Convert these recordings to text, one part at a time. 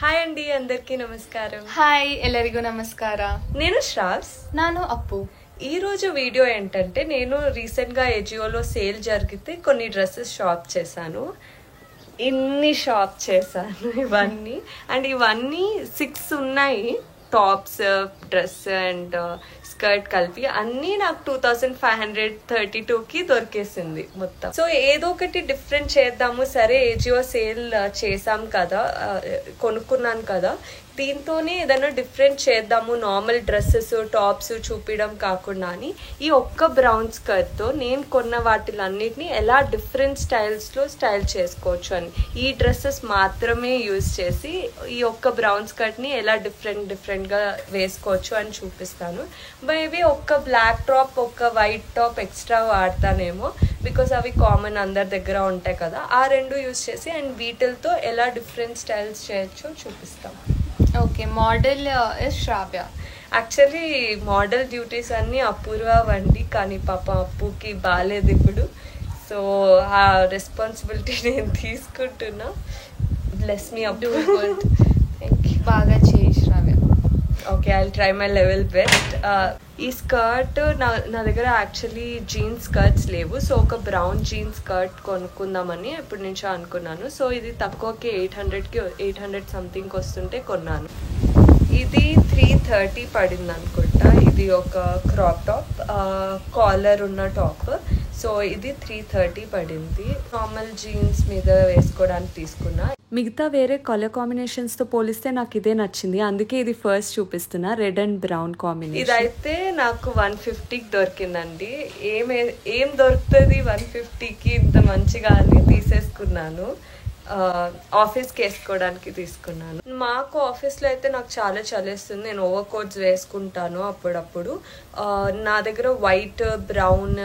Hi అండి, అందరికీ నమస్కారం. హాయ్ ಎಲ್ಲರಿಗೂ ನಮಸ್ಕಾರ. నేను శ్రావ్స్. ನಾನು అప్పు. ఈ రోజు వీడియో ఏంటంటే, నేను రీసెంట్గా ఎజియోలో సేల్ జరిగితే కొన్ని డ్రెస్సెస్ షాప్ చేశాను. ఇవన్నీ అండ్ ఇవన్నీ 6 ఉన్నాయి. టాప్స్, డ్రెస్ అండ్ స్కర్ట్ కలిపి అన్నీ నాకు 2532కి దొరికేసింది మొత్తం. సో ఏదో ఒకటి డిఫరెంట్ చేద్దాము, సరే ఏజియో సేల్ చేసాం కదా, కొనుక్కున్నాను కదా, దీంతోనే ఏదైనా డిఫరెంట్ చేద్దాము, నార్మల్ డ్రెస్సెస్ టాప్స్ చూపించడం కాకుండా అని ఈ ఒక్క బ్రౌన్ స్కర్ట్తో నేను కొన్న వాటిలన్నిటిని ఎలా డిఫరెంట్ స్టైల్స్లో స్టైల్ చేసుకోవచ్చు అని, ఈ డ్రెస్సెస్ మాత్రమే యూజ్ చేసి ఈ ఒక్క బ్రౌన్ స్కర్ట్ని ఎలా డిఫరెంట్గా వేసుకోవచ్చు అని చూపిస్తాను. మేబీ ఒక్క బ్లాక్ టాప్, ఒక్క వైట్ టాప్ ఎక్స్ట్రా వాడతానేమో, బికాస్ అవి కామన్ అందరి దగ్గర ఉంటాయి కదా. ఆ రెండు యూజ్ చేసి అండ్ వీటితో ఎలా డిఫరెంట్ స్టైల్స్ చేయొచ్చో చూపిస్తాం. Okay, model is Shravya. Actually model duties అన్నీ అపూర్వ వండి, కానీ పాప అప్పుకి బాగాలేదు ఇప్పుడు. సో ఆ రెస్పాన్సిబిలిటీ నేను తీసుకుంటున్నా. Bless me Appu. Thank you. బాగా చేయి Shravya. Okay, I try my level best. ఈ స్కర్ట్ నా దగ్గర యాక్చువల్లీ జీన్స్ స్కర్ట్స్ లేవు, సో ఒక బ్రౌన్ జీన్స్ స్కర్ట్ కొనుక్కుందామని ఎప్పటి నుంచో అనుకున్నాను. సో ఇది తక్కువకి 800 సంథింగ్ వస్తుంటే కొన్నాను. ఇది 330 పడింది అనుకుంటా. ఇది ఒక క్రాప్ టాప్, కాలర్ ఉన్న టాప్. సో ఇది 330 పడింది. నార్మల్ జీన్స్ మీద వేసుకోవడానికి తీసుకున్నా. మిగతా వేరే కలర్ కాంబినేషన్స్తో పోలిస్తే నాకు ఇదే నచ్చింది, అందుకే ఇది ఫస్ట్ చూపిస్తున్నా. Red and brown combination. ఇదైతే నాకు 150కి దొరికిందండి. ఏం దొరుకుతుంది 150కి ఇంత మంచిగా అని తీసేసుకున్నాను. ఆఫీస్కి వేసుకోవడానికి తీసుకున్నాను. మాకు ఆఫీస్లో అయితే నాకు చాలా చలేస్తుంది, నేను ఓవర్ కోట్స్ వేసుకుంటాను అప్పుడప్పుడు. నా దగ్గర వైట్, బ్రౌన్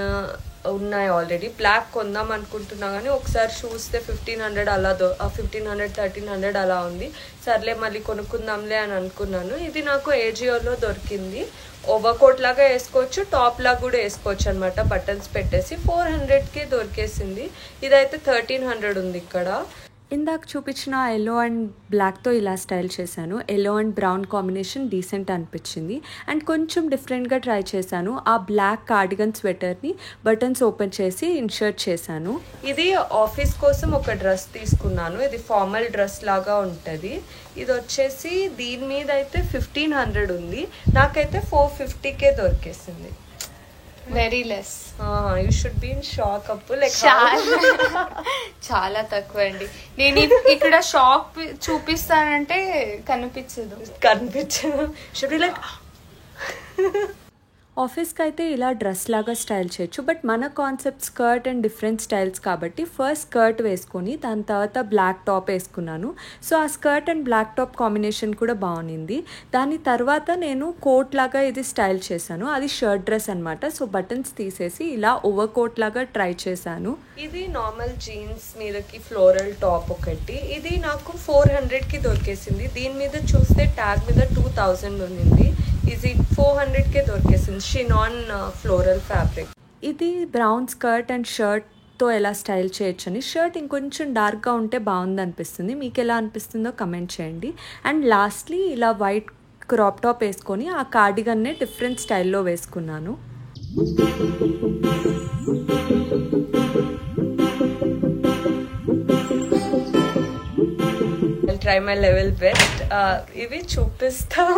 ఉన్నాయి ఆల్రెడీ. బ్లాక్ కొందాం అనుకుంటున్నా కానీ ఒకసారి చూస్తే 1500 అలా 1300 అలా ఉంది. సర్లే మళ్ళీ కొనుక్కుందాంలే అని అనుకున్నాను. ఇది నాకు ఏజియోలో దొరికింది. ఓవర్ కోట్ లాగా వేసుకోవచ్చు, టాప్ లాగా కూడా వేసుకోవచ్చు అనమాట, బటన్స్ పెట్టేసి. 400కి దొరికేసింది. ఇదైతే 1300 ఉంది ఇక్కడ. ఇందాక చూపించిన ఎల్లో అండ్ బ్లాక్తో ఇలా స్టైల్ చేశాను. Yellow and brown combination decent అనిపించింది అండ్ కొంచెం డిఫరెంట్గా ట్రై చేశాను. ఆ బ్లాక్ కార్డిగన్ స్వెటర్ని బటన్స్ ఓపెన్ చేసి ఇన్షర్ట్ చేశాను. ఇది ఆఫీస్ కోసం ఒక డ్రెస్ తీసుకున్నాను. ఇది ఫార్మల్ డ్రెస్ లాగా ఉంటుంది. ఇది వచ్చేసి దీని మీద అయితే 1500 ఉంది, నాకైతే 450కే దొరికేసింది. Very less. You should be in shock Appu. Like చాలా తక్కువ అండి. నేను ఇక్కడ షాప్ చూపిస్తానంటే కనిపించదు. Should be like. ఆఫీస్కి అయితే ఇలా డ్రెస్ లాగా స్టైల్ చేయొచ్చు, బట్ మన concept skirt and different styles కాబట్టి ఫస్ట్ స్కర్ట్ వేసుకొని దాని తర్వాత బ్లాక్ టాప్ వేసుకున్నాను. సో ఆ skirt and black top combination కూడా బాగుంది. దాని తర్వాత నేను కోట్ లాగా ఇది స్టైల్ చేశాను. అది షర్ట్ డ్రెస్ అనమాట. సో బటన్స్ తీసేసి ఇలా ఓవర్ కోట్ లాగా ట్రై చేశాను. ఇది నార్మల్ జీన్స్ మీదకి ఫ్లోరల్ టాప్ ఒకటి. ఇది నాకు 400కి దొరికేసింది. దీని మీద చూస్తే ట్యాగ్ మీద 2000 ఉంది. ఇది 400కే దొరికేసింది. Chiffon floral fabric. ఇది బ్రౌన్ స్కర్ట్ అండ్ షర్ట్తో ఎలా స్టైల్ చేయొచ్చు అని. షర్ట్ ఇంకొంచెం డార్క్గా ఉంటే బాగుంది అనిపిస్తుంది, మీకు ఎలా అనిపిస్తుందో కమెంట్ చేయండి. అండ్ లాస్ట్లీ ఇలా వైట్ క్రాప్ టాప్ వేసుకొని ఆ కార్డిగన్నే డిఫరెంట్ స్టైల్లో వేసుకున్నాను. Try my level best. ఇవి చూపిస్తాం,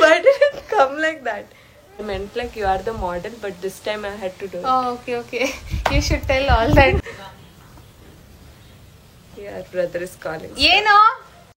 but it come like that. I meant like you are the model, but this time I had to do it. Okay. You should tell all that. Your brother is calling. ಏನೋ